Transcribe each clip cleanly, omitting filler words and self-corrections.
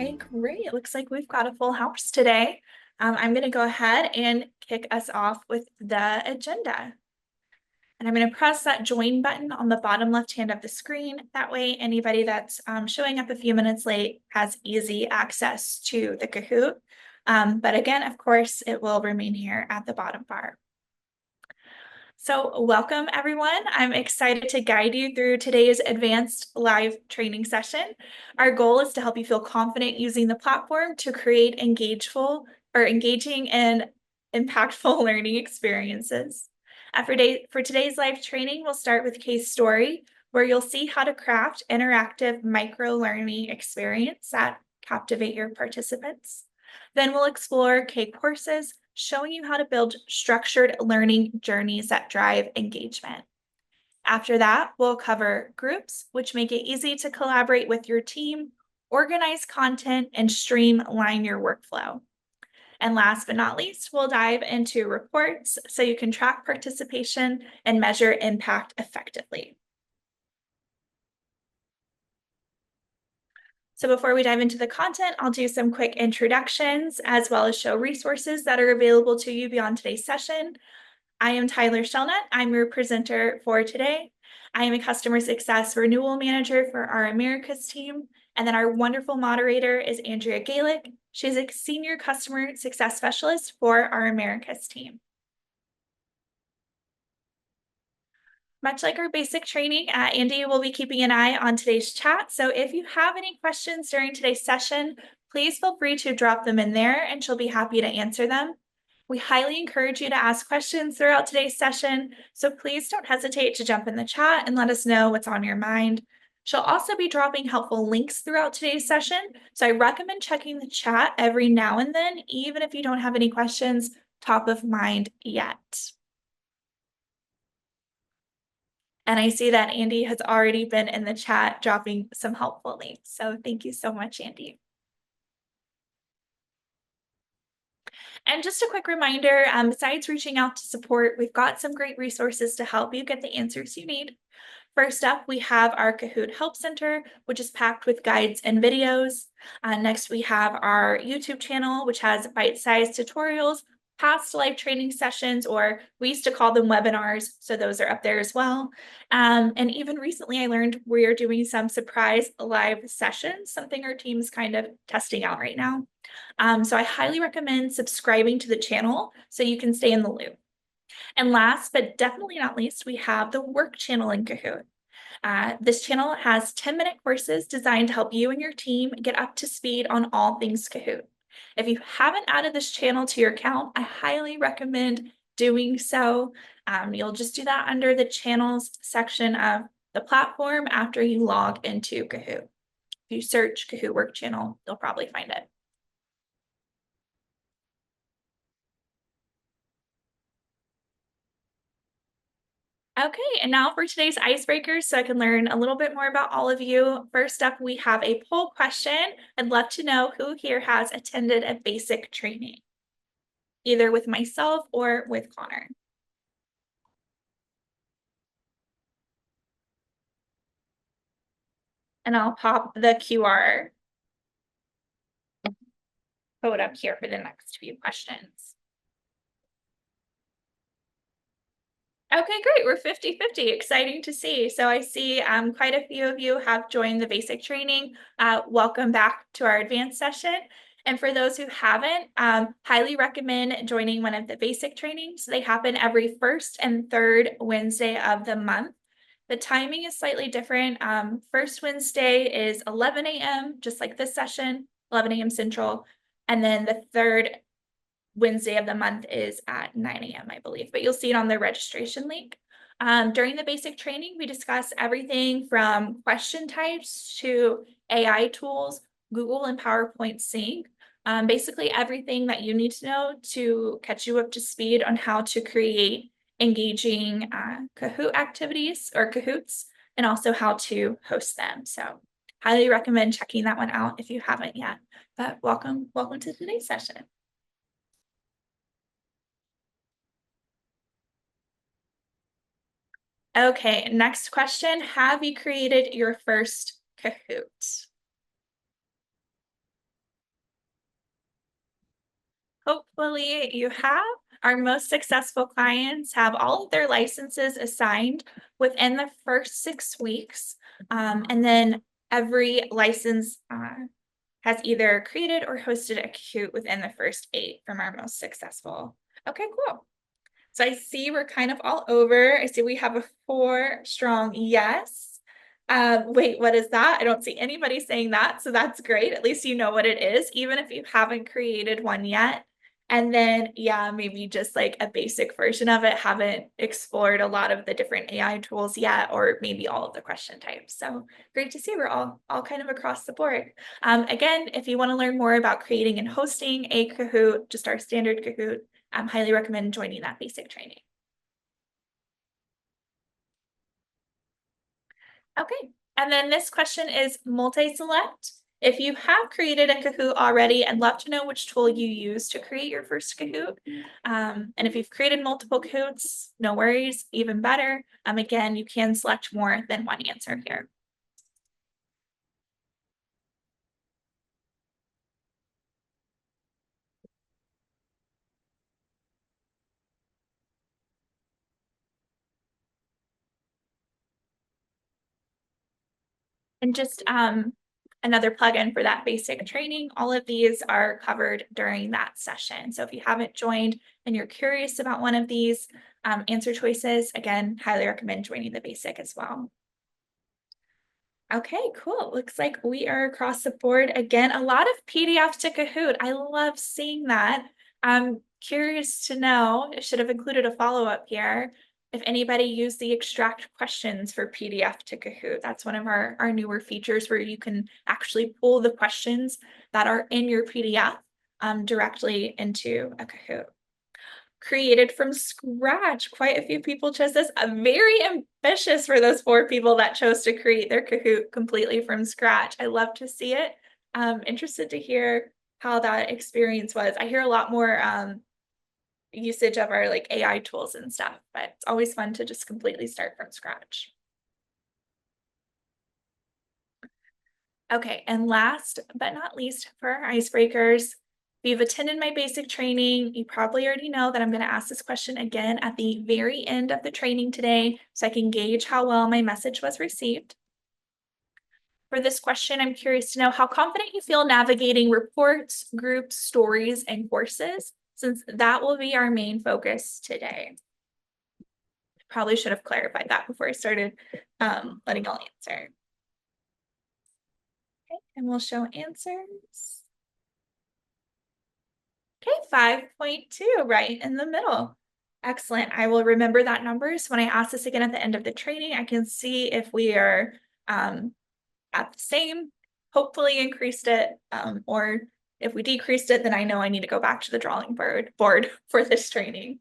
Okay, great. It looks like we've got a full house today. I'm going to go ahead and kick us off with the agenda. And I'm going to press that join button on the bottom left hand of the screen. That way, anybody that's showing up a few minutes late has easy access to the Kahoot. But again, of course, it will remain here at the bottom bar. So welcome everyone. I'm excited to guide you through today's advanced live training session. Our goal is to help you feel confident using the platform to create engaging and impactful learning experiences. For today's live training, we'll start with case story, where you'll see how to craft interactive micro-learning experience that captivate your participants. Then we'll explore K courses, showing you how to build structured learning journeys that drive engagement. After that, we'll cover groups, which make it easy to collaborate with your team, organize content, and streamline your workflow. And last but not least, we'll dive into reports so you can track participation and measure impact effectively. So before we dive into the content, I'll do some quick introductions as well as show resources that are available to you beyond today's session. I am Tyler Shelnut. I'm your presenter for today. I am a customer success renewal manager for our Americas team. And then our wonderful moderator is Andrea Galick. She's a senior customer success specialist for our Americas team. Much like our basic training, Andy will be keeping an eye on today's chat. So if you have any questions during today's session, please feel free to drop them in there and she'll be happy to answer them. We highly encourage you to ask questions throughout today's session, so please don't hesitate to jump in the chat and let us know what's on your mind. She'll also be dropping helpful links throughout today's session, so I recommend checking the chat every now and then, even if you don't have any questions top of mind yet. And I see that Andy has already been in the chat dropping some helpful links, so thank you so much, Andy. And just a quick reminder, besides reaching out to support, we've got some great resources to help you get the answers you need. First up, we have our Kahoot Help Center, which is packed with guides and videos. Next, we have our YouTube channel, which has bite-sized tutorials, past live training sessions, or we used to call them webinars, so those are up there as well. And even recently, I learned we're doing some surprise live sessions, something our team's kind of testing out right now. So I highly recommend subscribing to the channel so you can stay in the loop. And last, but definitely not least, we have the work channel in Kahoot. This channel has 10-minute courses designed to help you and your team get up to speed on all things Kahoot. If you haven't added this channel to your account, I highly recommend doing so. You'll just do that under the channels section of the platform after you log into Kahoot. If you search Kahoot Work Channel, you'll probably find it. Okay, and now for today's icebreakers, so I can learn a little bit more about all of you. First up, we have a poll question. I'd love to know who here has attended a basic training, either with myself or with Connor. And I'll pop the QR code up here for the next few questions. Okay, great. We're 50-50. Exciting to see. So I see quite a few of you have joined the basic training. Welcome back to our advanced session. And for those who haven't, highly recommend joining one of the basic trainings. They happen every first and third Wednesday of the month. The timing is slightly different. First Wednesday is 11 a.m., just like this session, 11 a.m. Central. And then the third Wednesday of the month is at 9 a.m., I believe, but you'll see it on the registration link. During the basic training, we discuss everything from question types to AI tools, Google and PowerPoint sync, basically everything that you need to know to catch you up to speed on how to create engaging Kahoot activities or Kahoots, and also how to host them. So highly recommend checking that one out if you haven't yet. But welcome to today's session. Okay, next question. Have you created your first Kahoot? Hopefully you have. Our most successful clients have all of their licenses assigned within the first 6 weeks. And then every license has either created or hosted a Kahoot within the first 8 from our most successful. Okay, cool. So I see we're kind of all over. I see we have a 4 strong yes. Wait, what is that? I don't see anybody saying that. So that's great. At least you know what it is, even if you haven't created one yet. And then, yeah, maybe just like a basic version of it, haven't explored a lot of the different AI tools yet, or maybe all of the question types. So great to see we're all kind of across the board. Again, if you want to learn more about creating and hosting a Kahoot, just our standard Kahoot, highly recommend joining that basic training. Okay, and then this question is multi-select. If you have created a Kahoot already, I'd love to know which tool you use to create your first Kahoot. And if you've created multiple Kahoots, no worries, even better. Again, you can select more than one answer here. And just another plugin for that basic training, all of these are covered during that session. So if you haven't joined and you're curious about one of these answer choices, again, highly recommend joining the basic as well. Okay, cool. Looks like we are across the board again. A lot of PDF to Kahoot. I love seeing that. I'm curious to know, I should have included a follow-up here, if anybody used the extract questions for PDF to Kahoot. That's one of our newer features where you can actually pull the questions that are in your PDF directly into a Kahoot. Created from scratch. Quite a few people chose this. Very ambitious for those 4 people that chose to create their Kahoot completely from scratch. I love to see it. Interested to hear how that experience was. I hear a lot more usage of our like AI tools and stuff, but it's always fun to just completely start from scratch. Okay, and last but not least for our icebreakers, if you've attended my basic training, you probably already know that I'm going to ask this question again at the very end of the training today so I can gauge how well my message was received. For this question, I'm curious to know how confident you feel navigating reports, groups, stories, and courses, since that will be our main focus today. Probably should have clarified that before I started letting y'all answer. Okay, and we'll show answers. Okay, 5.2, right in the middle. Excellent. I will remember that number. So when I ask this again at the end of the training, I can see if we are at the same, hopefully increased it, or if we decreased it, then I know I need to go back to the drawing board for this training.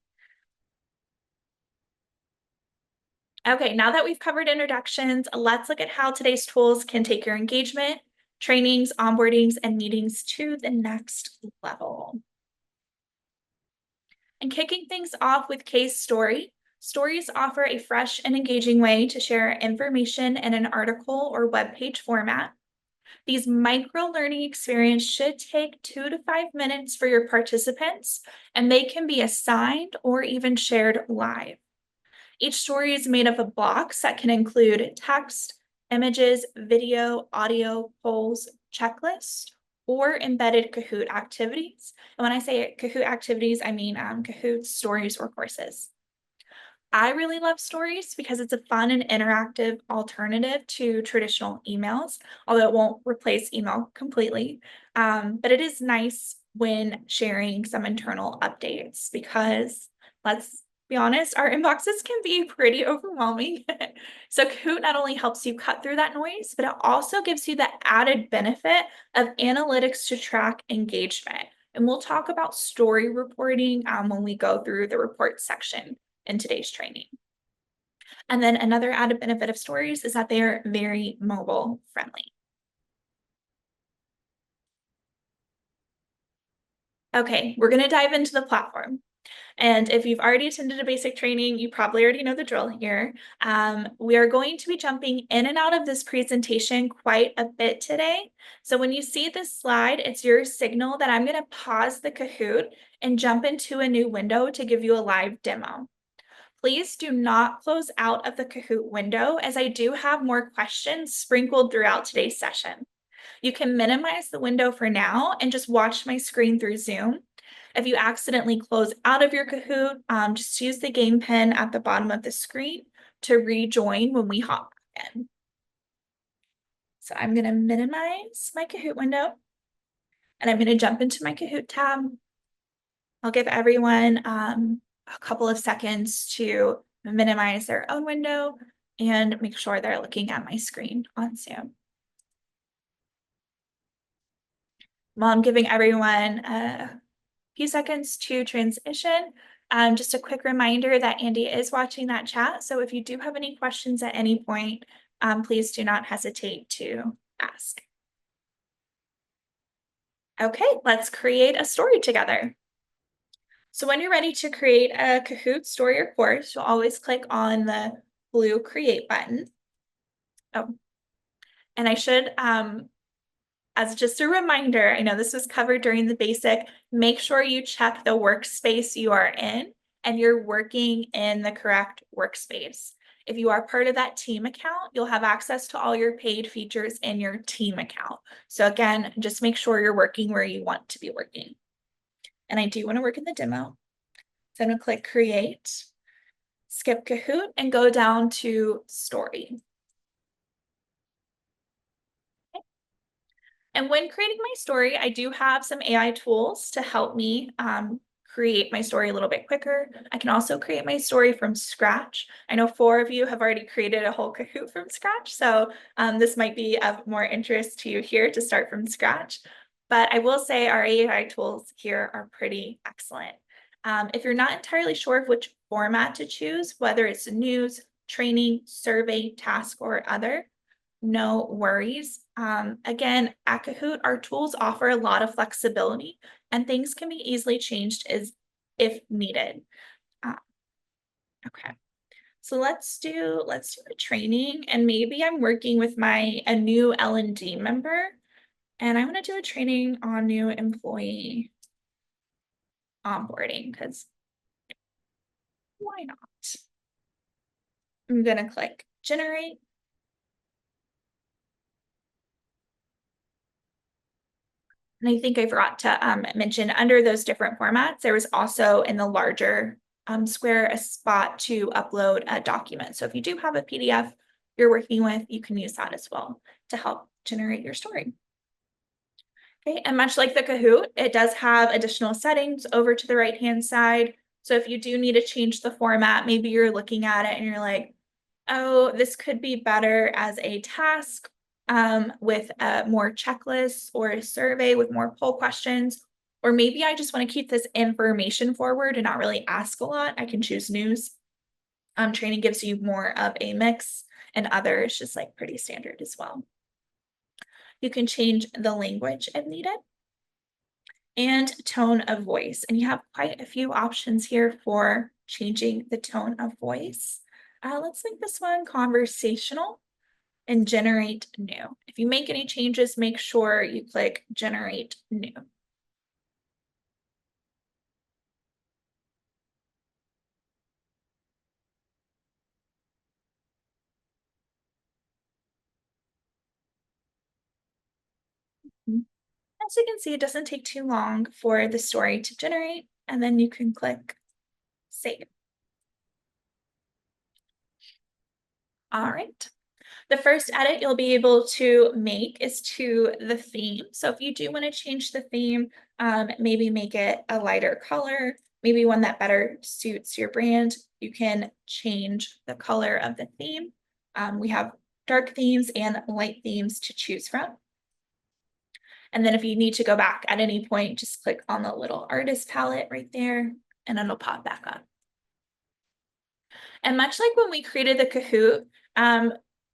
Okay, now that we've covered introductions, let's look at how today's tools can take your engagement, trainings, onboardings, and meetings to the next level. And kicking things off with case story, stories offer a fresh and engaging way to share information in an article or web page format. These micro learning experiences should take 2 to 5 minutes for your participants, and they can be assigned or even shared live. Each story is made of a box that can include text, images, video, audio, polls, checklists, or embedded Kahoot activities. And when I say Kahoot activities, I mean Kahoot stories or courses. I really love stories because it's a fun and interactive alternative to traditional emails, although it won't replace email completely. But it is nice when sharing some internal updates because let's be honest, our inboxes can be pretty overwhelming. So Kahoot not only helps you cut through that noise, but it also gives you the added benefit of analytics to track engagement. And we'll talk about story reporting when we go through the report section in today's training. And then another added benefit of stories is that they are very mobile friendly. Okay, we're going to dive into the platform. And if you've already attended a basic training, you probably already know the drill here. We are going to be jumping in and out of this presentation quite a bit today. So when you see this slide, it's your signal that I'm going to pause the Kahoot and jump into a new window to give you a live demo. Please do not close out of the Kahoot window, as I do have more questions sprinkled throughout today's session. You can minimize the window for now and just watch my screen through Zoom. If you accidentally close out of your Kahoot, just use the game pen at the bottom of the screen to rejoin when we hop back in. So I'm going to minimize my Kahoot window and I'm going to jump into my Kahoot tab. I'll give everyone a couple of seconds to minimize their own window and make sure they're looking at my screen on Zoom. While I'm giving everyone a few seconds to transition, just a quick reminder that Andy is watching that chat. So if you do have any questions at any point, please do not hesitate to ask. Okay, let's create a story together. So when you're ready to create a Kahoot story or course, you'll always click on the blue create button. Oh, and I should, as just a reminder, I know this was covered during the basic, make sure you check the workspace you are in and you're working in the correct workspace. If you are part of that team account, you'll have access to all your paid features in your team account. So again, just make sure you're working where you want to be working. And I do want to work in the demo. So I'm going to click create, skip Kahoot, and go down to story. And when creating my story, I do have some AI tools to help me create my story a little bit quicker. I can also create my story from scratch. I know 4 of you have already created a whole Kahoot from scratch, so this might be of more interest to you here to start from scratch. But I will say our AI tools here are pretty excellent. If you're not entirely sure of which format to choose, whether it's news, training, survey, task, or other, no worries. Again, at Kahoot, our tools offer a lot of flexibility and things can be easily changed as if needed. Uh, okay, so let's do a training, and maybe I'm working with a new L&D member, and I'm going to do a training on new employee onboarding because why not? I'm going to click generate. And I think I forgot to mention under those different formats, there was also in the larger square a spot to upload a document. So if you do have a PDF you're working with, you can use that as well to help generate your story. Okay, and much like the Kahoot, it does have additional settings over to the right-hand side. So if you do need to change the format, maybe you're looking at it and you're like, oh, this could be better as a task with more checklists, or a survey with more poll questions. Or maybe I just want to keep this information forward and not really ask a lot. I can choose news. Training gives you more of a mix, and other is just like pretty standard as well. You can change the language if needed and tone of voice. And you have quite a few options here for changing the tone of voice. Let's make this one conversational and generate new. If you make any changes, make sure you click generate new. As you can see, it doesn't take too long for the story to generate, and then you can click save. All right. The first edit you'll be able to make is to the theme. So if you do want to change the theme, maybe make it a lighter color, maybe one that better suits your brand, you can change the color of the theme. We have dark themes and light themes to choose from. And then if you need to go back at any point, just click on the little artist palette right there and it'll pop back up. And much like when we created the Kahoot,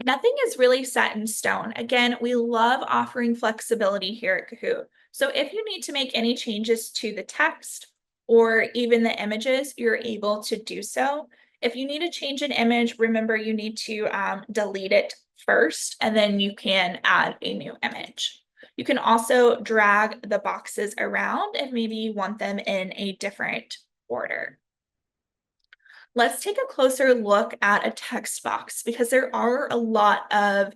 nothing is really set in stone. Again, we love offering flexibility here at Kahoot. So if you need to make any changes to the text or even the images, you're able to do so. If you need to change an image, remember you need to delete it first, and then you can add a new image. You can also drag the boxes around if maybe you want them in a different order. Let's take a closer look at a text box because there are a lot of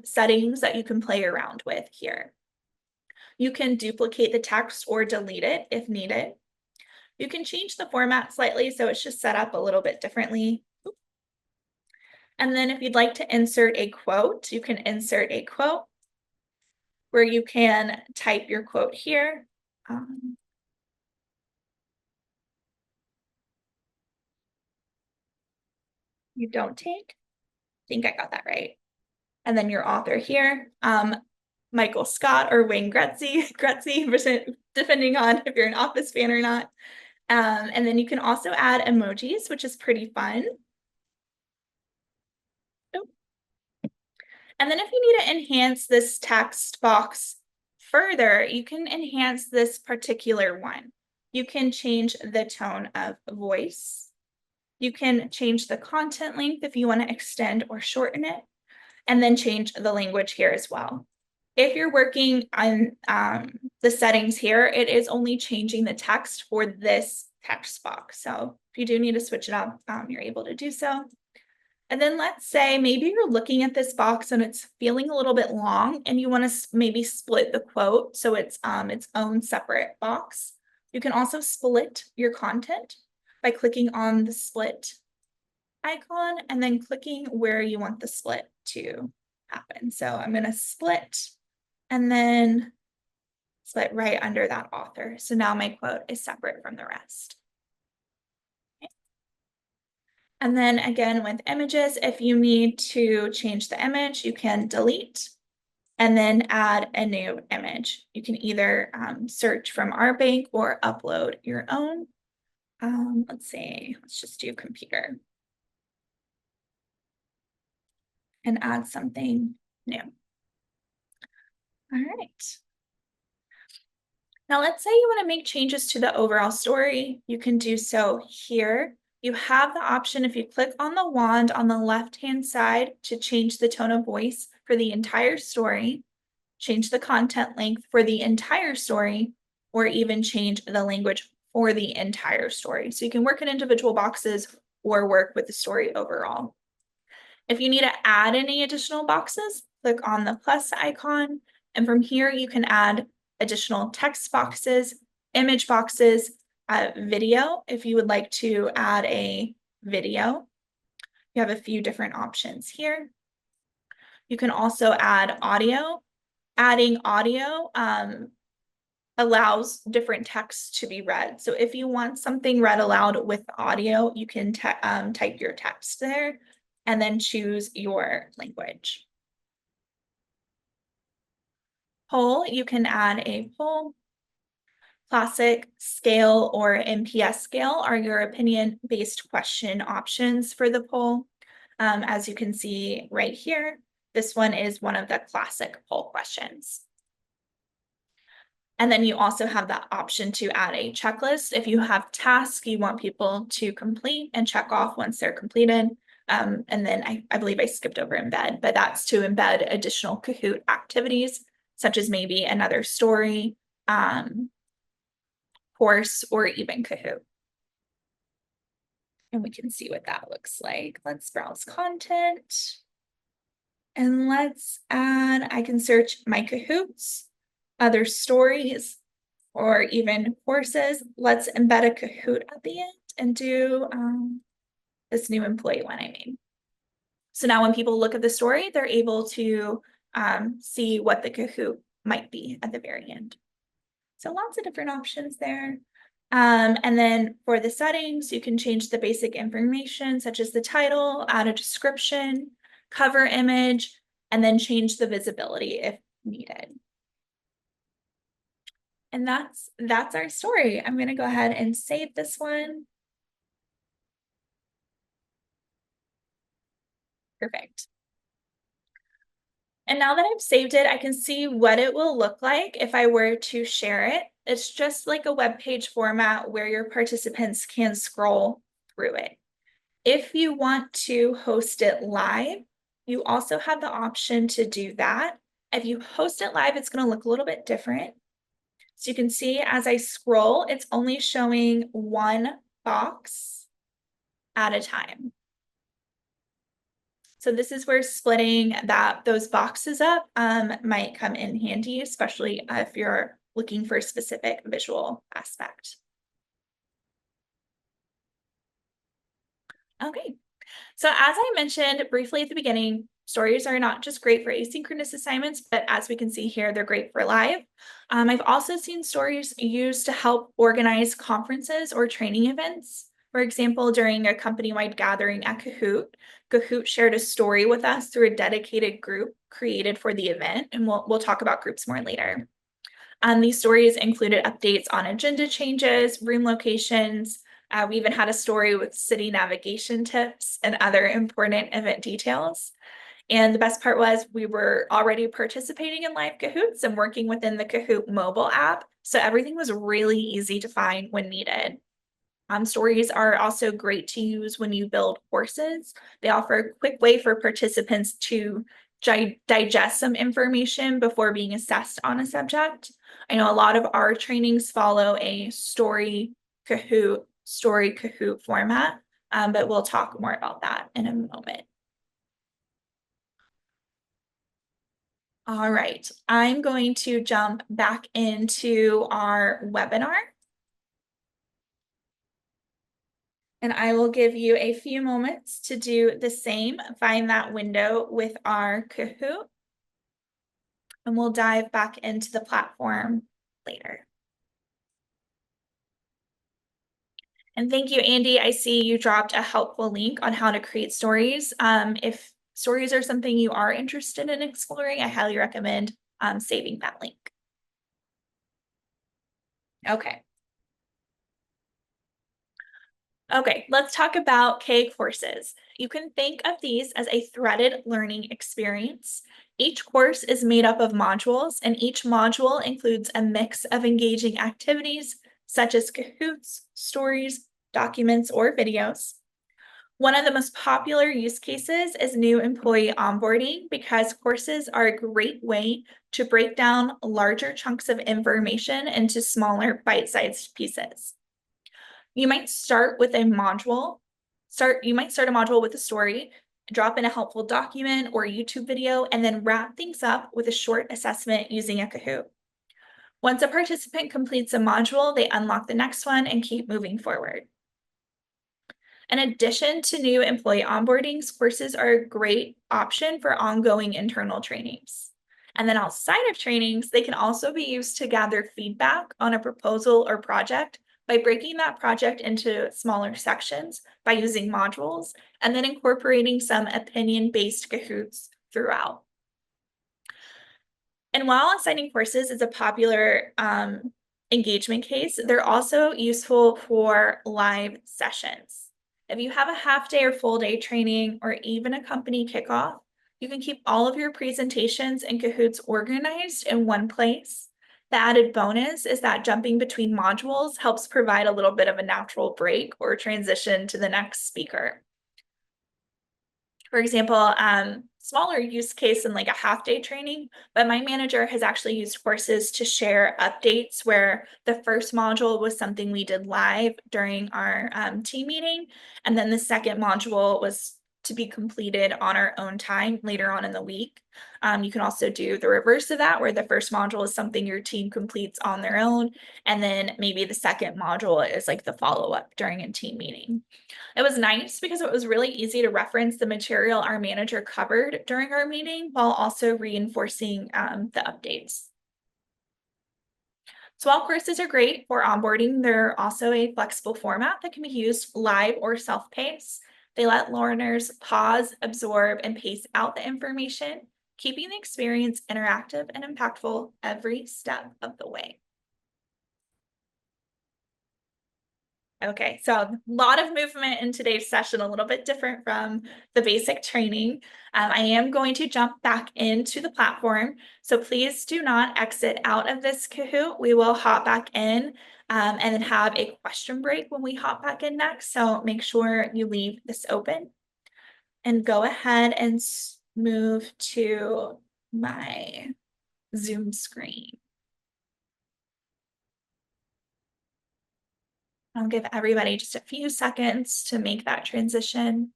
settings that you can play around with here. You can duplicate the text or delete it if needed. You can change the format slightly so it's just set up a little bit differently. And then if you'd like to insert a quote, you can insert a quote where you can type your quote here. You don't take. I think I got that right. And then your author here, Michael Scott or Wayne Gretzky, depending on if you're an Office fan or not. And then you can also add emojis, which is pretty fun. Oh. And then if you need to enhance this text box further, you can enhance this particular one. You can change the tone of voice. You can change the content length if you want to extend or shorten it, and then change the language here as well. If you're working on the settings here, it is only changing the text for this text box. So if you do need to switch it up, you're able to do so. And then let's say maybe you're looking at this box and it's feeling a little bit long and you want to maybe split the quote so it's its own separate box. You can also split your content by clicking on the split icon and then clicking where you want the split to happen. So I'm going to split and then split right under that author. So now my quote is separate from the rest. Okay. And then again with images, if you need to change the image, you can delete and then add a new image. You can either search from our bank or upload your own. Let's see, let's just do computer and add something new. All right. Now let's say you want to make changes to the overall story. You can do so here. You have the option if you click on the wand on the left-hand side to change the tone of voice for the entire story, change the content length for the entire story, or even change the language for the entire story. So you can work in individual boxes or work with the story overall. If you need to add any additional boxes, click on the plus icon, and from here you can add additional text boxes, image boxes, video. If you would like to add a video, you have a few different options here. You can also add audio. Adding audio allows different texts to be read. So if you want something read aloud with audio, you can type your text there and then choose your language. Poll, you can add a poll. Classic, scale, or MPS scale are your opinion-based question options for the poll. As you can see right here, this one is one of the classic poll questions. And then you also have the option to add a checklist. If you have tasks you want people to complete and check off once they're completed. And then I believe I skipped over embed, but that's to embed additional Kahoot activities, such as maybe another story, course, or even Kahoot. And we can see what that looks like. Let's browse content. And let's add, I can search my Kahoots, other stories, or even courses. Let's embed a Kahoot at the end and do this new employee one I made. So now when people look at the story, they're able to see what the Kahoot might be at the very end. So lots of different options there. And then for the settings, you can change the basic information such as the title, add a description, cover image, and then change the visibility if needed. And that's our story. I'm going to go ahead and save this one. Perfect. And now that I've saved it, I can see what it will look like if I were to share it. It's just like a web page format where your participants can scroll through it. If you want to host it live, you also have the option to do that. If you host it live, it's going to look a little bit different. So you can see as I scroll, it's only showing one box at a time. So this is where splitting those boxes up might come in handy, especially if you're looking for a specific visual aspect. Okay, so as I mentioned briefly at the beginning, stories are not just great for asynchronous assignments, but as we can see here, they're great for live. I've also seen stories used to help organize conferences or training events. For example, during a company-wide gathering at Kahoot, Kahoot shared a story with us through a dedicated group created for the event, and we'll talk about groups more later. These stories included updates on agenda changes, room locations. We even had a story with city navigation tips and other important event details. And the best part was we were already participating in live Kahoots and working within the Kahoot mobile app. So everything was really easy to find when needed. Stories are also great to use when you build courses. They offer a quick way for participants to digest some information before being assessed on a subject. I know a lot of our trainings follow a story Kahoot format, but we'll talk more about that in a moment. All right, I'm going to jump back into our webinar. And I will give you a few moments to do the same. Find that window with our Kahoot, and we'll dive back into the platform later. And thank you, Andy. I see you dropped a helpful link on how to create stories. If stories are something you are interested in exploring, I highly recommend saving that link. Okay. Okay, let's talk about K courses. You can think of these as a threaded learning experience. Each course is made up of modules, and each module includes a mix of engaging activities such as Kahoots, stories, documents, or videos. One of the most popular use cases is new employee onboarding because courses are a great way to break down larger chunks of information into smaller bite-sized pieces. You might start with a module. You might start a module with a story, drop in a helpful document or YouTube video, and then wrap things up with a short assessment using a Kahoot. Once a participant completes a module, they unlock the next one and keep moving forward. In addition to new employee onboardings, courses are a great option for ongoing internal trainings. And then outside of trainings, they can also be used to gather feedback on a proposal or project by breaking that project into smaller sections by using modules and then incorporating some opinion-based Kahoots throughout. And while assigning courses is a popular engagement case, they're also useful for live sessions. If you have a half day or full day training or even a company kickoff, you can keep all of your presentations and Kahoots organized in one place. The added bonus is that jumping between modules helps provide a little bit of a natural break or transition to the next speaker. For example, smaller use case in like a half day training, but my manager has actually used courses to share updates where the first module was something we did live during our team meeting. And then the second module was to be completed on our own time later on in the week. You can also do the reverse of that, where the first module is something your team completes on their own. And then maybe the second module is like the follow up during a team meeting. It was nice because it was really easy to reference the material our manager covered during our meeting while also reinforcing the updates. So while courses are great for onboarding, they're also a flexible format that can be used live or self-paced. They let learners pause, absorb, and pace out the information, keeping the experience interactive and impactful every step of the way. Okay, so a lot of movement in today's session, a little bit different from the basic training. I am going to jump back into the platform, so please do not exit out of this Kahoot. We will hop back in and then have a question break when we hop back in next. So make sure you leave this open and go ahead and move to my Zoom screen. I'll give everybody just a few seconds to make that transition.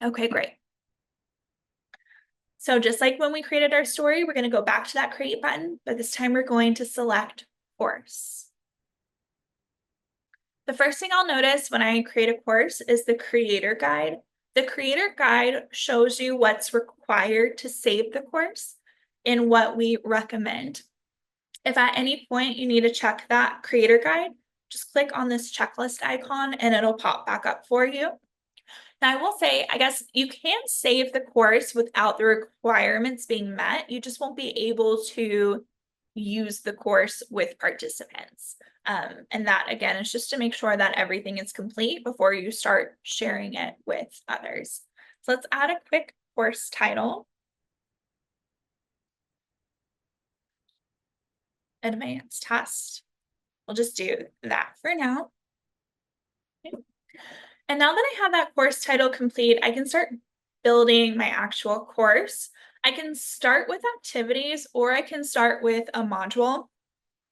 Okay, great. So just like when we created our story, we're going to go back to that create button, but this time we're going to select course. The first thing I'll notice when I create a course is the creator guide. The creator guide shows you what's required to save the course and what we recommend. If at any point you need to check that creator guide, just click on this checklist icon and it'll pop back up for you. Now, I will say, I guess you can save the course without the requirements being met. You just won't be able to use the course with participants. And that, again, is just to make sure that everything is complete before you start sharing it with others. So let's add a quick course title, advanced test. We'll just do that for now. And now that I have that course title complete, I can start building my actual course. I can start with activities or I can start with a module.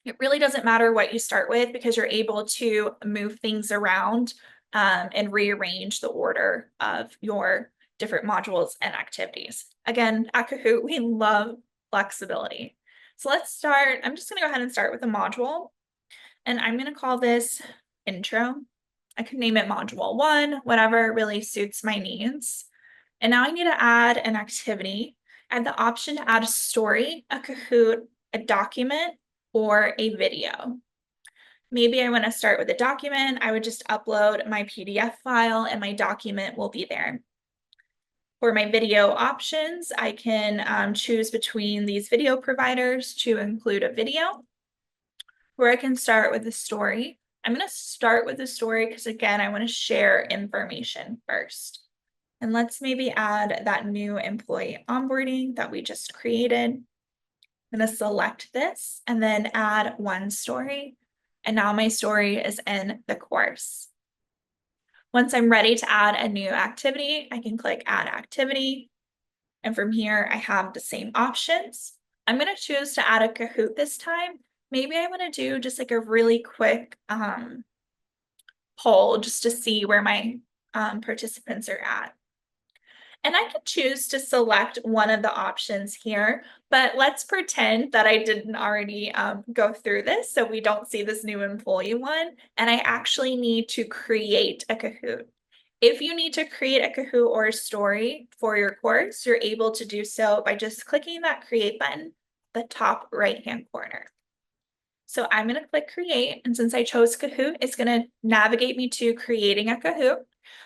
It really doesn't matter what you start with because you're able to move things around and rearrange the order of your different modules and activities. Again, at Kahoot, we love flexibility. So let's start. I'm just going to go ahead and start with a module. And I'm going to call this intro. I can name it module 1, whatever really suits my needs. And now I need to add an activity. I have the option to add a story, a Kahoot, a document, or a video. Maybe I want to start with a document. I would just upload my PDF file and my document will be there. For my video options, I can choose between these video providers to include a video, where I can start with a story. I'm going to start with a story because, again, I want to share information first. And let's maybe add that new employee onboarding that we just created. I'm going to select this and then add one story. And now my story is in the course. Once I'm ready to add a new activity, I can click Add Activity. And from here, I have the same options. I'm going to choose to add a Kahoot this time. Maybe I want to do just like a really quick poll just to see where my participants are at. And I could choose to select one of the options here, but let's pretend that I didn't already go through this so we don't see this new employee one, and I actually need to create a Kahoot. If you need to create a Kahoot or a story for your course, you're able to do so by just clicking that create button, the top right-hand corner. So I'm going to click create, and since I chose Kahoot, it's going to navigate me to creating a Kahoot.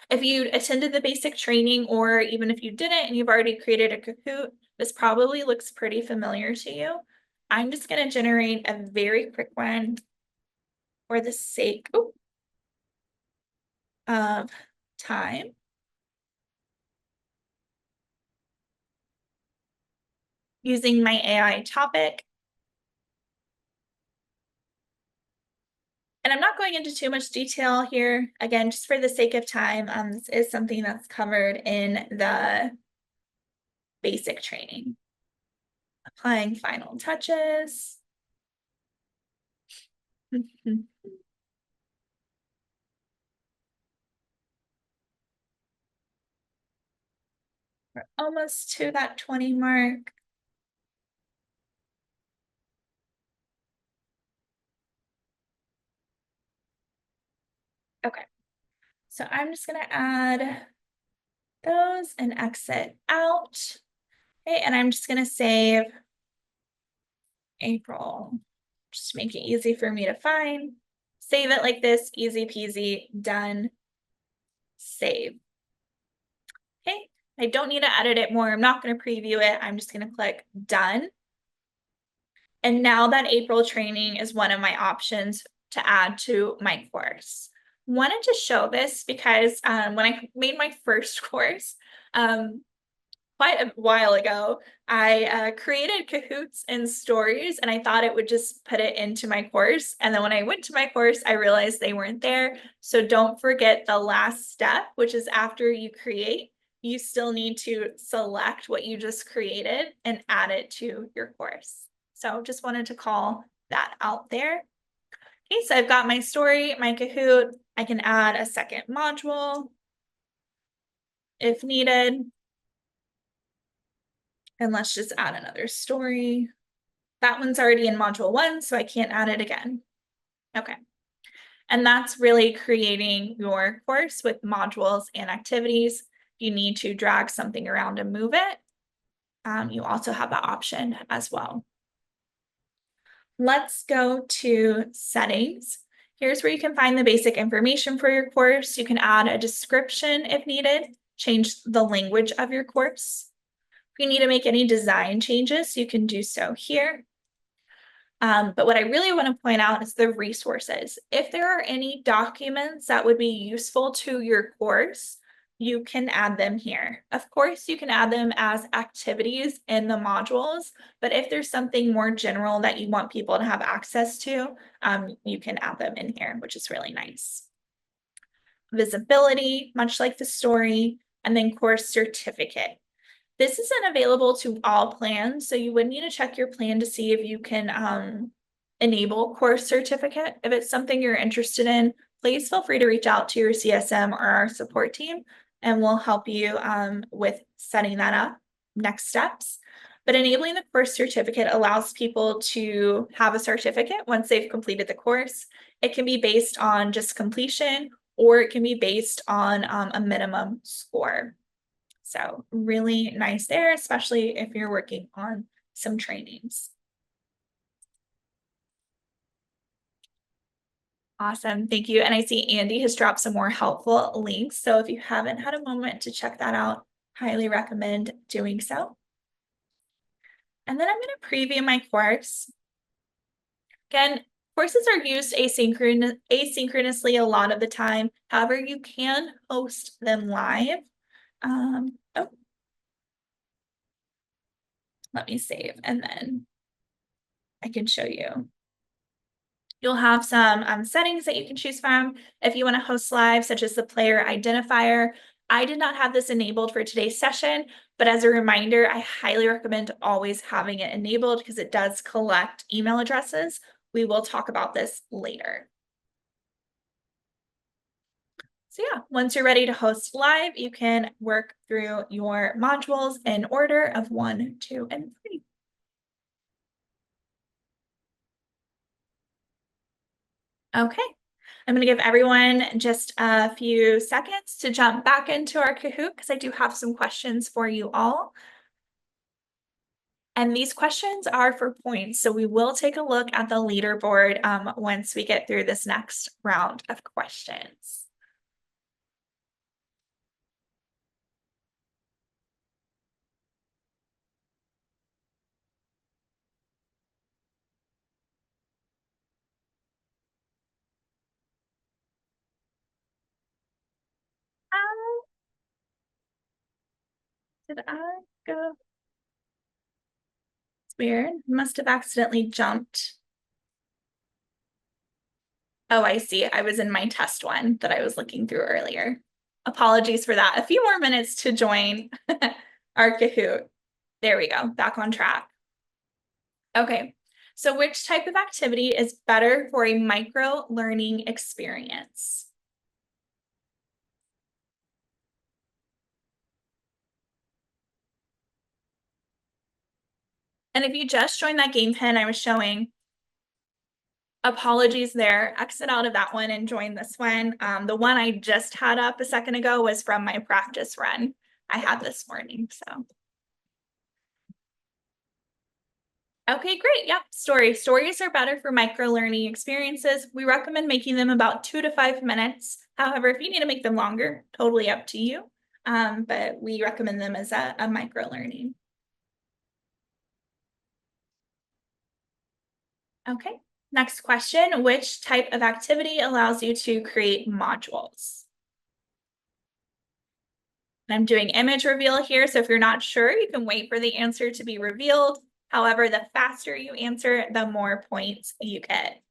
If you attended the basic training, or even if you didn't and you've already created a Kahoot, this probably looks pretty familiar to you. I'm just going to generate a very quick one for the sake of time. Using my AI topic. And I'm not going into too much detail here. Again, just for the sake of time, this is something that's covered in the basic training. Applying final touches. We're almost to that 20 mark. Okay, so I'm just gonna add those and exit out. Okay, and I'm just gonna save April, just to make it easy for me to find. Save it like this, easy peasy, done, save. Okay, I don't need to edit it more. I'm not gonna preview it. I'm just gonna click done. And now that April training is one of my options to add to my course. Wanted to show this because when I made my first course, um, quite a while ago, I created Kahoots and stories, and I thought it would just put it into my course. And then when I went to my course, I realized they weren't there. So don't forget the last step, which is after you create, you still need to select what you just created and add it to your course. So just wanted to call that out there. Okay, so I've got my story, my Kahoot. I can add a second module if needed. And let's just add another story. That one's already in module 1, so I can't add it again. Okay. And that's really creating your course with modules and activities. You need to drag something around and move it. You also have that option as well. Let's go to settings. Here's where you can find the basic information for your course. You can add a description if needed, change the language of your course. If you need to make any design changes, you can do so here. But what I really want to point out is the resources. If there are any documents that would be useful to your course, you can add them here. Of course, you can add them as activities in the modules, but if there's something more general that you want people to have access to, you can add them in here, which is really nice. Visibility, much like the story, and then course certificate. This isn't available to all plans, so you would need to check your plan to see if you can enable course certificate. If it's something you're interested in, please feel free to reach out to your CSM or our support team, and we'll help you with setting that up. Next steps. But enabling the course certificate allows people to have a certificate once they've completed the course. It can be based on just completion, or it can be based on a minimum score. So really nice there, especially if you're working on some trainings. Awesome, thank you. And I see Andy has dropped some more helpful links. So if you haven't had a moment to check that out, highly recommend doing so. And then I'm going to preview my course. Again, courses are used asynchronously a lot of the time. However, you can host them live. Oh, let me save and then I can show you. You'll have some settings that you can choose from if you want to host live, such as the player identifier. I did not have this enabled for today's session, but as a reminder, I highly recommend always having it enabled because it does collect email addresses. We will talk about this later. So yeah, once you're ready to host live, you can work through your modules in order of 1, 2, and 3. Okay, I'm going to give everyone just a few seconds to jump back into our Kahoot because I do have some questions for you all. And these questions are for points, so we will take a look at the leaderboard once we get through this next round of questions. Ah, did I go? It's weird. Must have accidentally jumped. Oh, I see. I was in my test one that I was looking through earlier. Apologies for that. A few more minutes to join our Kahoot. There we go. Back on track. Okay. So which type of activity is better for a micro learning experience? And if you just joined that game pen I was showing, apologies there, exit out of that one and join this one. The one I just had up a second ago was from my practice run I had this morning, so. Okay, great. Yep, stories. Stories are better for micro-learning experiences. We recommend making them about 2 to 5 minutes. However, if you need to make them longer, totally up to you. But we recommend them as a micro-learning. Okay. Next question, which type of activity allows you to create modules? I'm doing image reveal here, so if you're not sure, you can wait for the answer to be revealed. However, the faster you answer, the more points you get.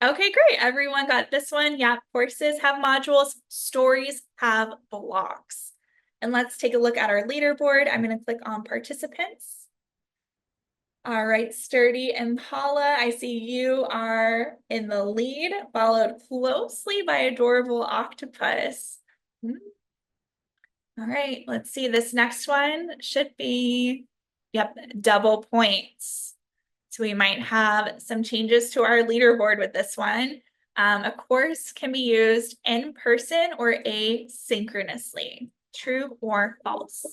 Okay, great. Everyone got this one. Yeah, courses have modules, stories have blocks. And let's take a look at our leaderboard. I'm going to click on participants. All right, Sturdy Impala, I see you are in the lead, followed closely by Adorable Octopus. Hmm. All right, let's see. This next one should be, yep, double points. So we might have some changes to our leaderboard with this one. A course can be used in person or asynchronously. True or false?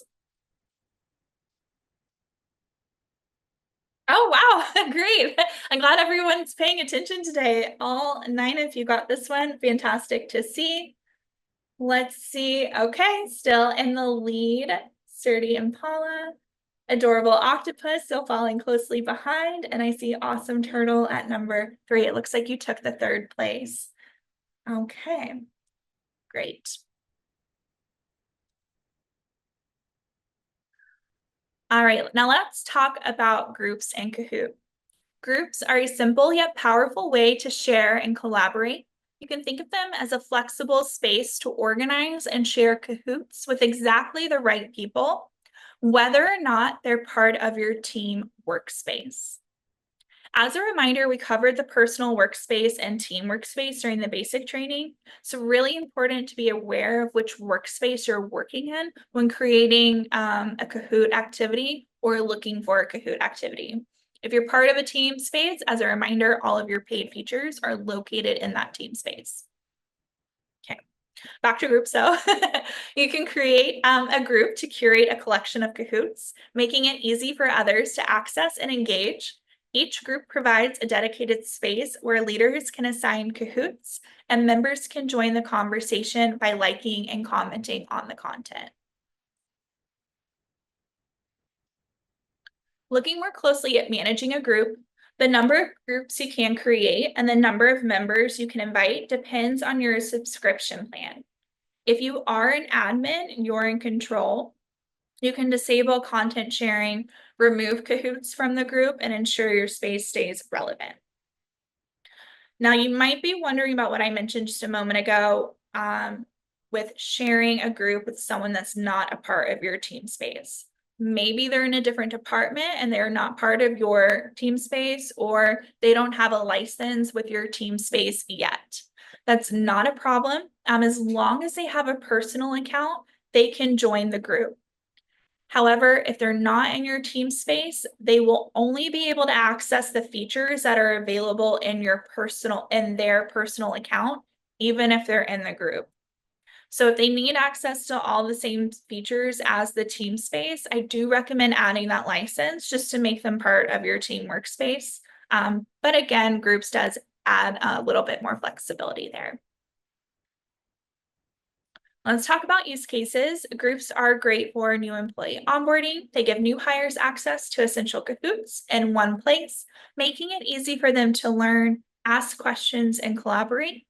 Oh, wow. Great. I'm glad everyone's paying attention today. All 9 of you got this one. Fantastic to see. Let's see. Okay, still in the lead, Sturdy Impala. Adorable Octopus still falling closely behind. And I see Awesome Turtle at number 3. It looks like you took the 3rd place. Okay, great. All right, now let's talk about groups and Kahoot. Groups are a simple yet powerful way to share and collaborate. You can think of them as a flexible space to organize and share Kahoots with exactly the right people, whether or not they're part of your team workspace. As a reminder, we covered the personal workspace and team workspace during the basic training. So really important to be aware of which workspace you're working in when creating a Kahoot activity or looking for a Kahoot activity. If you're part of a team space, as a reminder, all of your paid features are located in that team space. Okay, back to groups though. You can create a group to curate a collection of Kahoots, making it easy for others to access and engage. Each group provides a dedicated space where leaders can assign Kahoots and members can join the conversation by liking and commenting on the content. Looking more closely at managing a group, the number of groups you can create and the number of members you can invite depends on your subscription plan. If you are an admin, you're in control. You can disable content sharing, remove Kahoots from the group, and ensure your space stays relevant. Now, you might be wondering about what I mentioned just a moment ago with sharing a group with someone that's not a part of your team space. Maybe they're in a different department and they're not part of your team space, or they don't have a license with your team space yet. That's not a problem. As long as they have a personal account, they can join the group. However, if they're not in your team space, they will only be able to access the features that are available in their personal account, even if they're in the group. So if they need access to all the same features as the team space, I do recommend adding that license just to make them part of your team workspace. But again, groups does add a little bit more flexibility there. Let's talk about use cases. Groups are great for new employee onboarding. They give new hires access to essential Kahoots in one place, making it easy for them to learn, ask questions, and collaborate.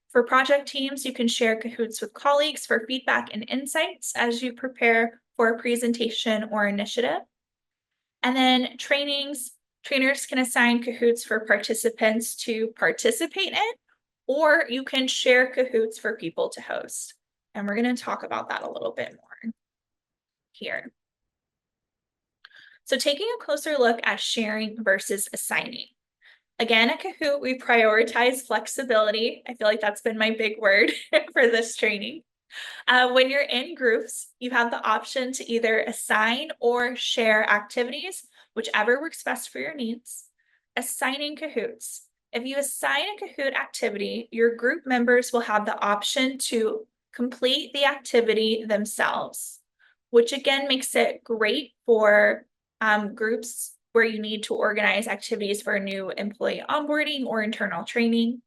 For project teams, you can share Kahoots with colleagues for feedback and insights as you prepare for a presentation or initiative. And then trainers can assign Kahoots for participants to participate in, or you can share Kahoots for people to host. And we're going to talk about that a little bit more here. So taking a closer look at sharing versus assigning. Again, at Kahoot, we prioritize flexibility. I feel like that's been my big word for this training. When you're in groups, you have the option to either assign or share activities, whichever works best for your needs. Assigning Kahoots. If you assign a Kahoot activity, your group members will have the option to complete the activity themselves, which again makes it great for groups where you need to organize activities for new employee onboarding or internal training.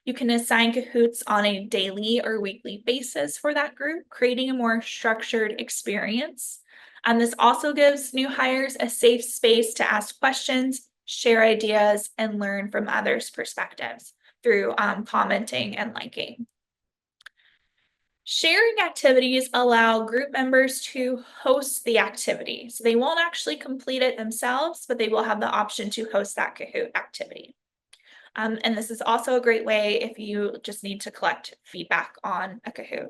You can assign Kahoots on a daily or weekly basis for that group, creating a more structured experience. And this also gives new hires a safe space to ask questions, share ideas, and learn from others' perspectives through commenting and liking. Sharing activities allow group members to host the activity. So they won't actually complete it themselves, but they will have the option to host that Kahoot activity. And this is also a great way if you just need to collect feedback on a Kahoot.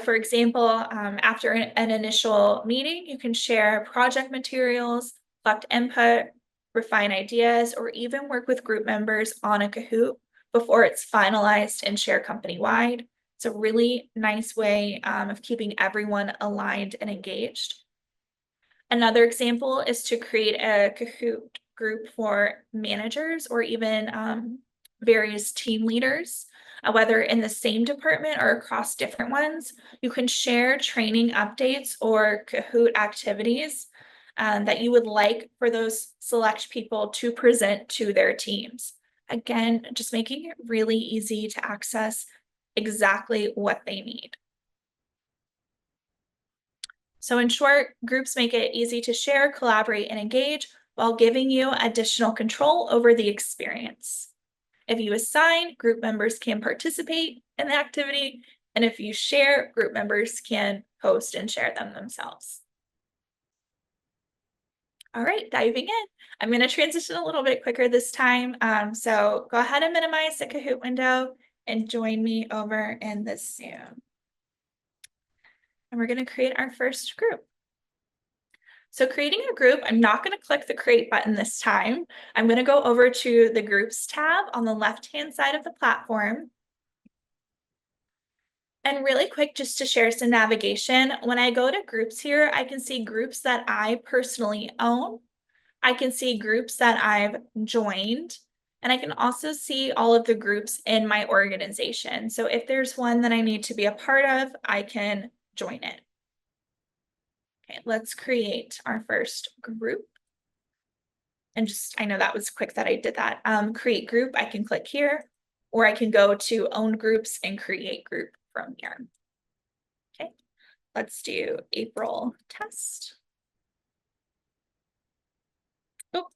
For example, after an initial meeting, you can share project materials, collect input, refine ideas, or even work with group members on a Kahoot before it's finalized and shared company-wide. It's a really nice way of keeping everyone aligned and engaged. Another example is to create a Kahoot group for managers or even various team leaders, whether in the same department or across different ones. You can share training updates or Kahoot activities that you would like for those select people to present to their teams. Again, just making it really easy to access exactly what they need. So in short, groups make it easy to share, collaborate, and engage while giving you additional control over the experience. If you assign, group members can participate in the activity, and if you share, group members can post and share them themselves. All right, diving in. I'm going to transition a little bit quicker this time. So go ahead and minimize the Kahoot window and join me over in this Zoom. And we're going to create our first group. So creating a group, I'm not going to click the create button this time. I'm going to go over to the groups tab on the left-hand side of the platform. And really quick, just to share some navigation, when I go to groups here, I can see groups that I personally own. I can see groups that I've joined, and I can also see all of the groups in my organization. So if there's one that I need to be a part of, I can join it. Okay, let's create our first group. And just, I know that was quick that I did that. Create group, I can click here, or I can go to own groups and create group from here. Okay, let's do April test. Oh,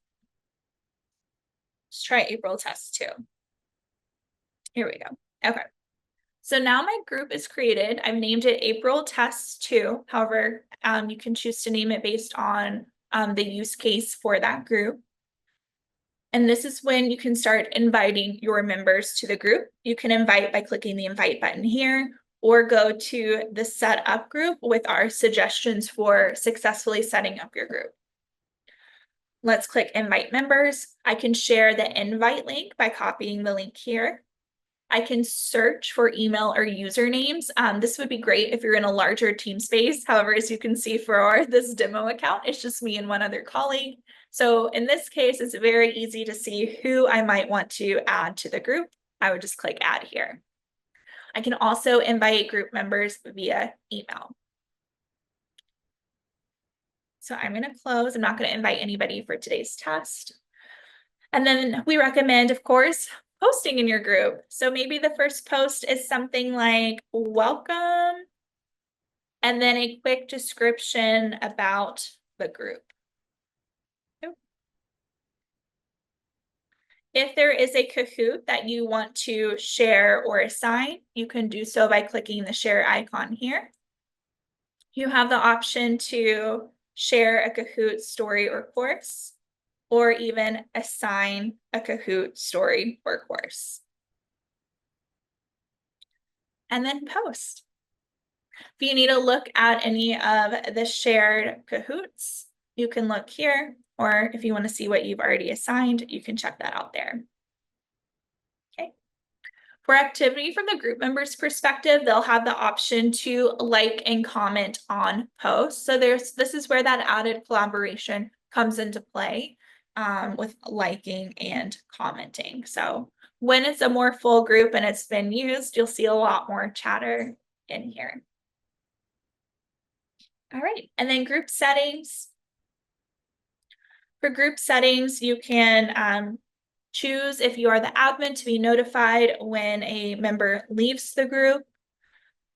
let's try April test 2. Here we go. Okay. So now my group is created. I've named it April test 2. However, you can choose to name it based on the use case for that group. And this is when you can start inviting your members to the group. You can invite by clicking the invite button here, or go to the set up group with our suggestions for successfully setting up your group. Let's click invite members. I can share the invite link by copying the link here. I can search for email or usernames. This would be great if you're in a larger team space. However, as you can see for this demo account, it's just me and one other colleague. So in this case, it's very easy to see who I might want to add to the group. I would just click add here. I can also invite group members via email. So I'm going to close. I'm not going to invite anybody for today's test. And then we recommend, of course, posting in your group. So maybe the first post is something like welcome, and then a quick description about the group. If there is a Kahoot that you want to share or assign, you can do so by clicking the share icon here. You have the option to share a Kahoot story or course, or even assign a Kahoot story or course. And then post. If you need to look at any of the shared Kahoots, you can look here, or if you want to see what you've already assigned, you can check that out there. Okay. For activity from the group members' perspective, they'll have the option to like and comment on posts. So this is where that added collaboration comes into play with liking and commenting. So when it's a more full group and it's been used, you'll see a lot more chatter in here. All right, and then group settings. For group settings, you can choose if you are the admin to be notified when a member leaves the group.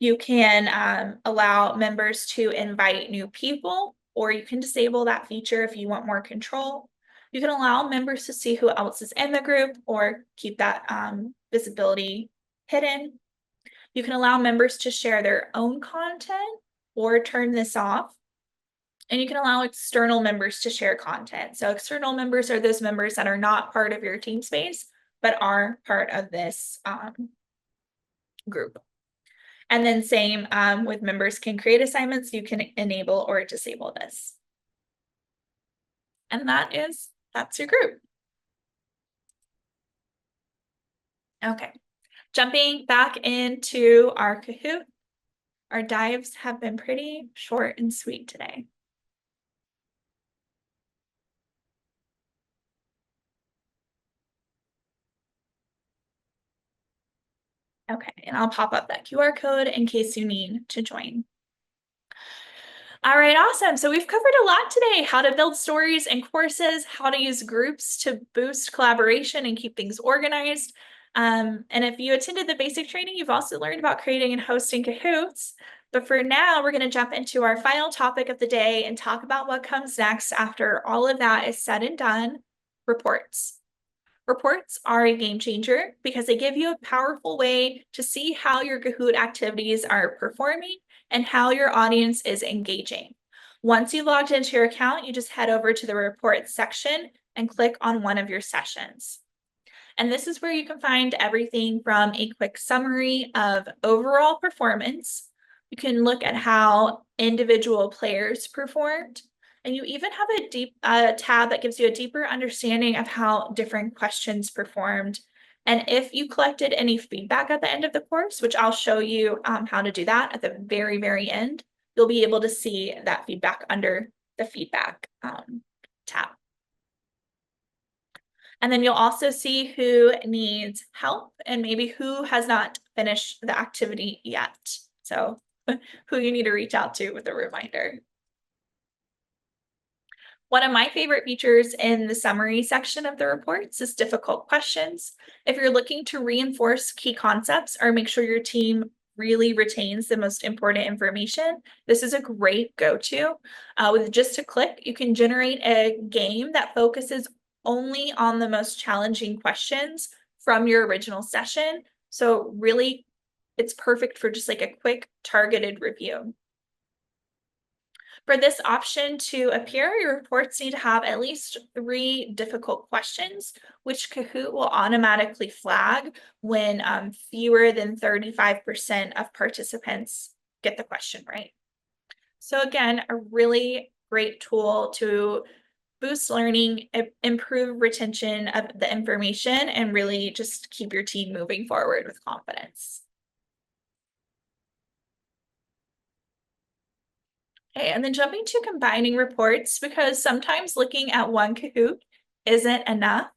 You can allow members to invite new people, or you can disable that feature if you want more control. You can allow members to see who else is in the group or keep that visibility hidden. You can allow members to share their own content or turn this off. And you can allow external members to share content. So external members are those members that are not part of your team space, but are part of this group. And then same with members can create assignments, you can enable or disable this. And that's your group. Okay, jumping back into our Kahoot. Our dives have been pretty short and sweet today. Okay, and I'll pop up that QR code in case you need to join. All right, awesome. So we've covered a lot today: how to build stories and courses, how to use groups to boost collaboration and keep things organized. And if you attended the basic training, you've also learned about creating and hosting Kahoots. But for now, we're going to jump into our final topic of the day and talk about what comes next after all of that is said and done: reports. Reports are a game changer because they give you a powerful way to see how your Kahoot activities are performing and how your audience is engaging. Once you logged into your account, you just head over to the reports section and click on one of your sessions. And this is where you can find everything from a quick summary of overall performance. You can look at how individual players performed. And you even have a deep tab that gives you a deeper understanding of how different questions performed. And if you collected any feedback at the end of the course, which I'll show you how to do that at the very, very end, you'll be able to see that feedback under the feedback tab. And then you'll also see who needs help and maybe who has not finished the activity yet. So who you need to reach out to with a reminder. One of my favorite features in the summary section of the reports is difficult questions. If you're looking to reinforce key concepts or make sure your team really retains the most important information, this is a great go-to. With just a click, you can generate a game that focuses only on the most challenging questions from your original session. So really, it's perfect for just like a quick targeted review. For this option to appear, your reports need to have at least 3 difficult questions, which Kahoot will automatically flag when fewer than 35% of participants get the question right. So again, a really great tool to boost learning, improve retention of the information, and really just keep your team moving forward with confidence. Okay, and then jumping to combining reports, because sometimes looking at one Kahoot isn't enough.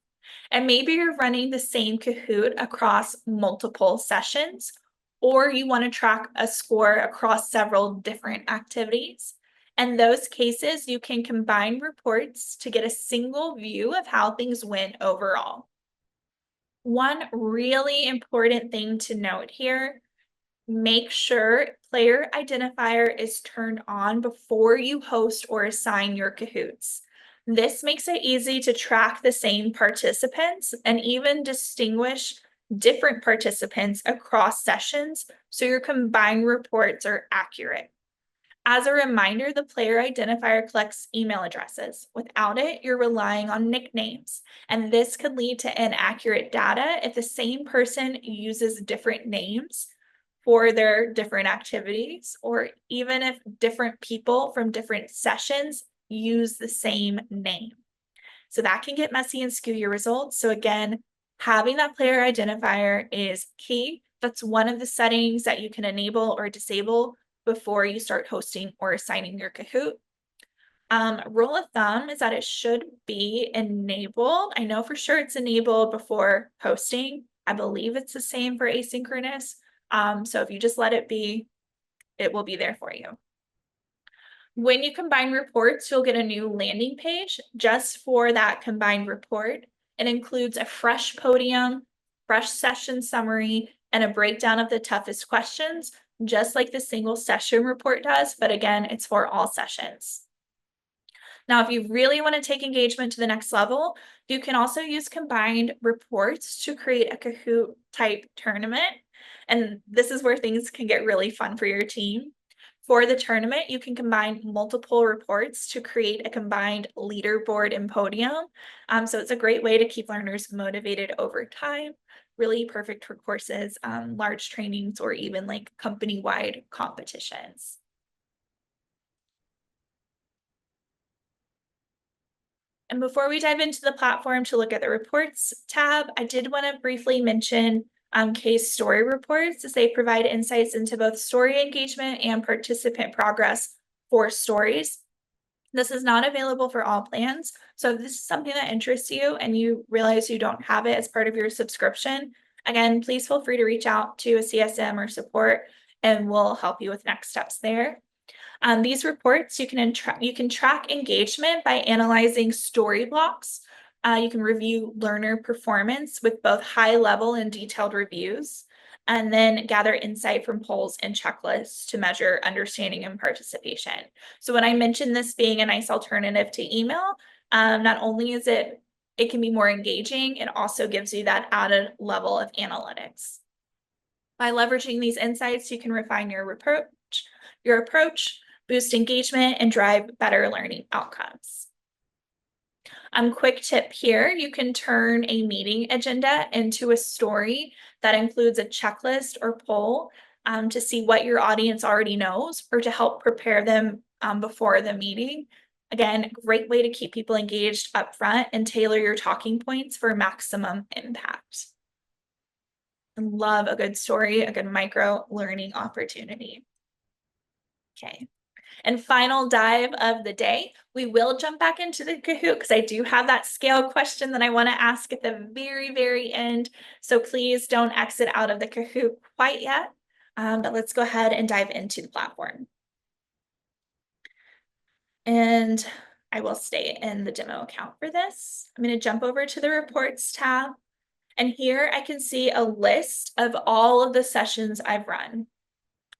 And maybe you're running the same Kahoot across multiple sessions, or you want to track a score across several different activities. In those cases, you can combine reports to get a single view of how things went overall. One really important thing to note here: make sure player identifier is turned on before you host or assign your Kahoots. This makes it easy to track the same participants and even distinguish different participants across sessions so your combined reports are accurate. As a reminder, the player identifier collects email addresses. Without it, you're relying on nicknames, and this could lead to inaccurate data if the same person uses different names for their different activities, or even if different people from different sessions use the same name. So that can get messy and skew your results. So again, having that player identifier is key. That's one of the settings that you can enable or disable before you start hosting or assigning your Kahoot. Rule of thumb is that it should be enabled. I know for sure it's enabled before hosting. I believe it's the same for asynchronous. So if you just let it be, it will be there for you. When you combine reports, you'll get a new landing page just for that combined report. It includes a fresh podium, fresh session summary, and a breakdown of the toughest questions just like the single session report does, but again, it's for all sessions. Now, if you really want to take engagement to the next level, you can also use combined reports to create a Kahoot type tournament. And this is where things can get really fun for your team. For the tournament, you can combine multiple reports to create a combined leaderboard and podium. So it's a great way to keep learners motivated over time. Really perfect for courses, large trainings, or even like company-wide competitions. And before we dive into the platform to look at the reports tab, I did want to briefly mention case story reports, as they provide insights into both story engagement and participant progress for stories. This is not available for all plans. So if this is something that interests you and you realize you don't have it as part of your subscription, again, please feel free to reach out to a CSM or support and we'll help you with next steps there. These reports, you can track engagement by analyzing story blocks. You can review learner performance with both high level and detailed reviews, and then gather insight from polls and checklists to measure understanding and participation. So when I mentioned this being a nice alternative to email, not only is it can be more engaging, it also gives you that added level of analytics. By leveraging these insights, you can refine your approach, boost engagement, and drive better learning outcomes. Quick tip here, you can turn a meeting agenda into a story that includes a checklist or poll to see what your audience already knows or to help prepare them before the meeting. Again, great way to keep people engaged up front and tailor your talking points for maximum impact. Love a good story, a good micro learning opportunity. Okay. And final dive of the day, we will jump back into the Kahoot because I do have that scale question that I want to ask at the very, very end. So please don't exit out of the Kahoot quite yet. But let's go ahead and dive into the platform. And I will stay in the demo account for this. I'm going to jump over to the reports tab. And here I can see a list of all of the sessions I've run.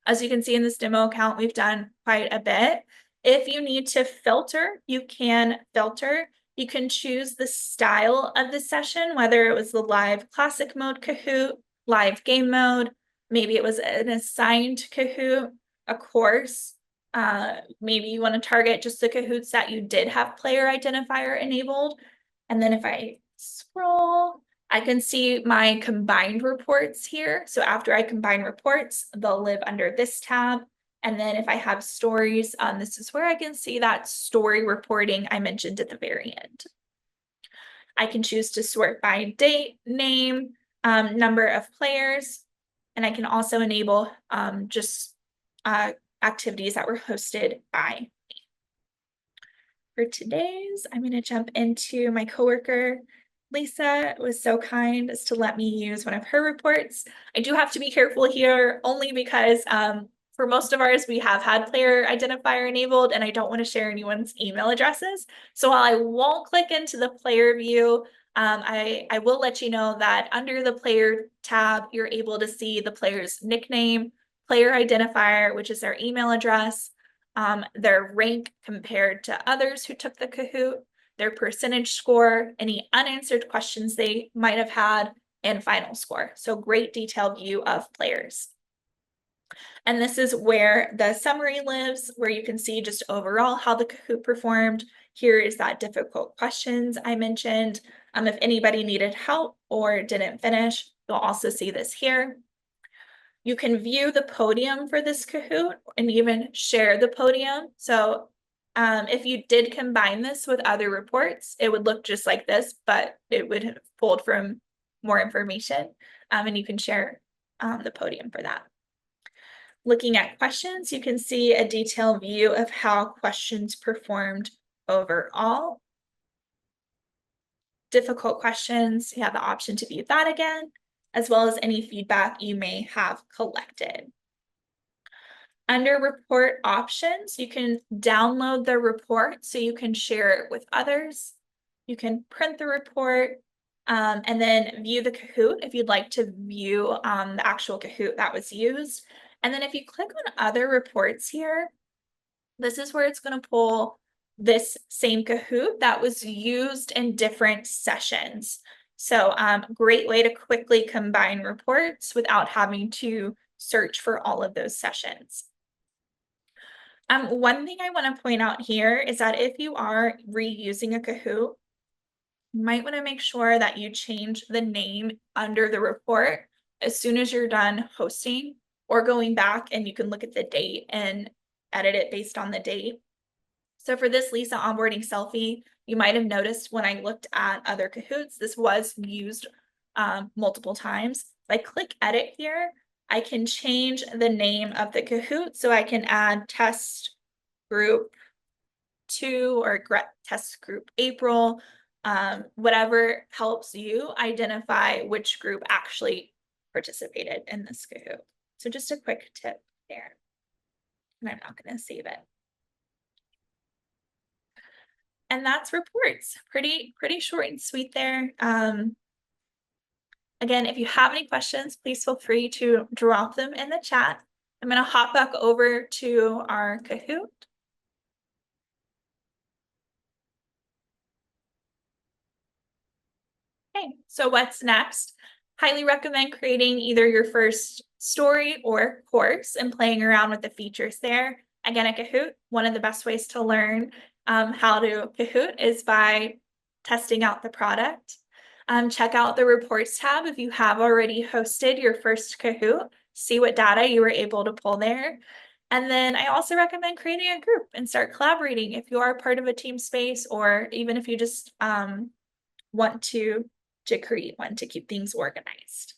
As you can see in this demo account, we've done quite a bit. If you need to filter, you can filter. You can choose the style of the session, whether it was the live classic mode Kahoot, live game mode, maybe it was an assigned Kahoot, a course. Maybe you want to target just the Kahoots that you did have player identifier enabled. And then if I scroll, I can see my combined reports here. So after I combine reports, they'll live under this tab. And then if I have stories, this is where I can see that story reporting I mentioned at the very end. I can choose to sort by date, name, number of players, and I can also enable just activities that were hosted by for today's. I'm going to jump into my coworker. Lisa was so kind as to let me use one of her reports. I do have to be careful here only because for most of ours, we have had player identifier enabled and I don't want to share anyone's email addresses. So while I won't click into the player view, I will let you know that under the player tab, you're able to see the player's nickname, player identifier, which is their email address, their rank compared to others who took the Kahoot, their percentage score, any unanswered questions they might have had, and final score. So great detailed view of players. And this is where the summary lives, where you can see just overall how the Kahoot performed. Here is that difficult questions I mentioned. If anybody needed help or didn't finish, you'll also see this here. You can view the podium for this Kahoot and even share the podium. So if you did combine this with other reports, it would look just like this, but it would have pulled from more information. And you can share the podium for that. Looking at questions, you can see a detailed view of how questions performed overall. Difficult questions, you have the option to view that again, as well as any feedback you may have collected. Under report options, you can download the report so you can share it with others. You can print the report and then view the Kahoot if you'd like to view the actual Kahoot that was used. And then if you click on other reports here, this is where it's going to pull this same Kahoot that was used in different sessions. So great way to quickly combine reports without having to search for all of those sessions. One thing I want to point out here is that if you are reusing a Kahoot, you might want to make sure that you change the name under the report as soon as you're done hosting or going back and you can look at the date and edit it based on the date. So for this Lisa onboarding selfie, you might have noticed when I looked at other Kahoots, this was used multiple times. If I click edit here, I can change the name of the Kahoot. So I can add test group 2 or test group April, whatever helps you identify which group actually participated in this Kahoot. So just a quick tip there. And I'm not going to save it. And that's reports. Pretty short and sweet there. Again, if you have any questions, please feel free to drop them in the chat. I'm going to hop back over to our Kahoot. Okay, so what's next? Highly recommend creating either your first story or course and playing around with the features there. Again, at Kahoot, one of the best ways to learn how to Kahoot is by testing out the product. Check out the reports tab if you have already hosted your first Kahoot. See what data you were able to pull there. And then I also recommend creating a group and start collaborating if you are part of a team space, or even if you just want to create one to keep things organized.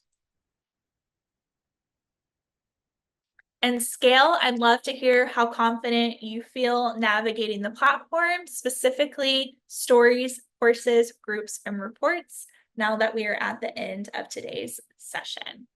And scale, I'd love to hear how confident you feel navigating the platform, specifically stories, courses, groups, and reports, now that we are at the end of today's session.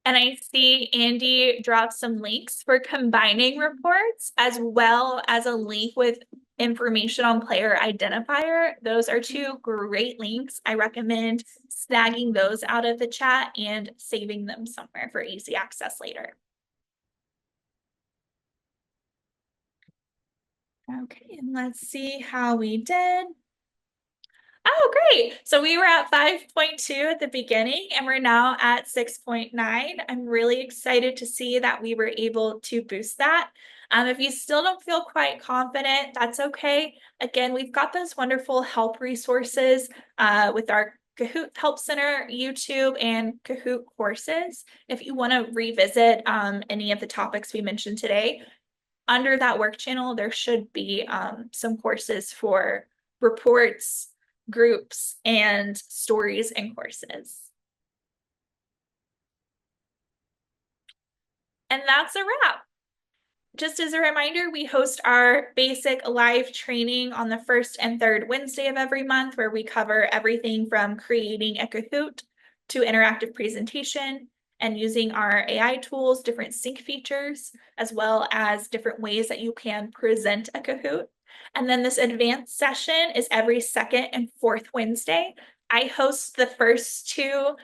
And I see Andy dropped some links for combining reports as well as a link with information on player identifier. Those are two great links. I recommend snagging those out of the chat and saving them somewhere for easy access later. Okay, and let's see how we did. Oh, great. So we were at 5.2 at the beginning and we're now at 6.9. I'm really excited to see that we were able to boost that. If you still don't feel quite confident, that's okay. Again, we've got those wonderful help resources with our Kahoot Help Center, YouTube, and Kahoot courses. If you want to revisit any of the topics we mentioned today, under that work channel, there should be some courses for reports, groups, and stories and courses. And that's a wrap. Just as a reminder, we host our basic live training on the first and third Wednesday of every month, where we cover everything from creating a Kahoot to interactive presentation and using our AI tools, different sync features, as well as different ways that you can present a Kahoot. And then this advanced session is every second and fourth Wednesday. I host the first two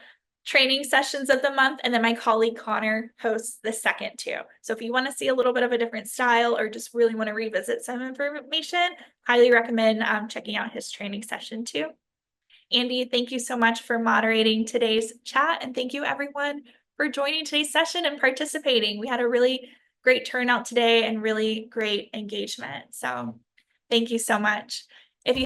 training sessions of the month, and then my colleague Connor hosts the second two. So if you want to see a little bit of a different style or just really want to revisit some information, highly recommend checking out his training session too. Andy, thank you so much for moderating today's chat, and thank you everyone for joining today's session and participating. We had a really great turnout today and really great engagement. So thank you so much. If you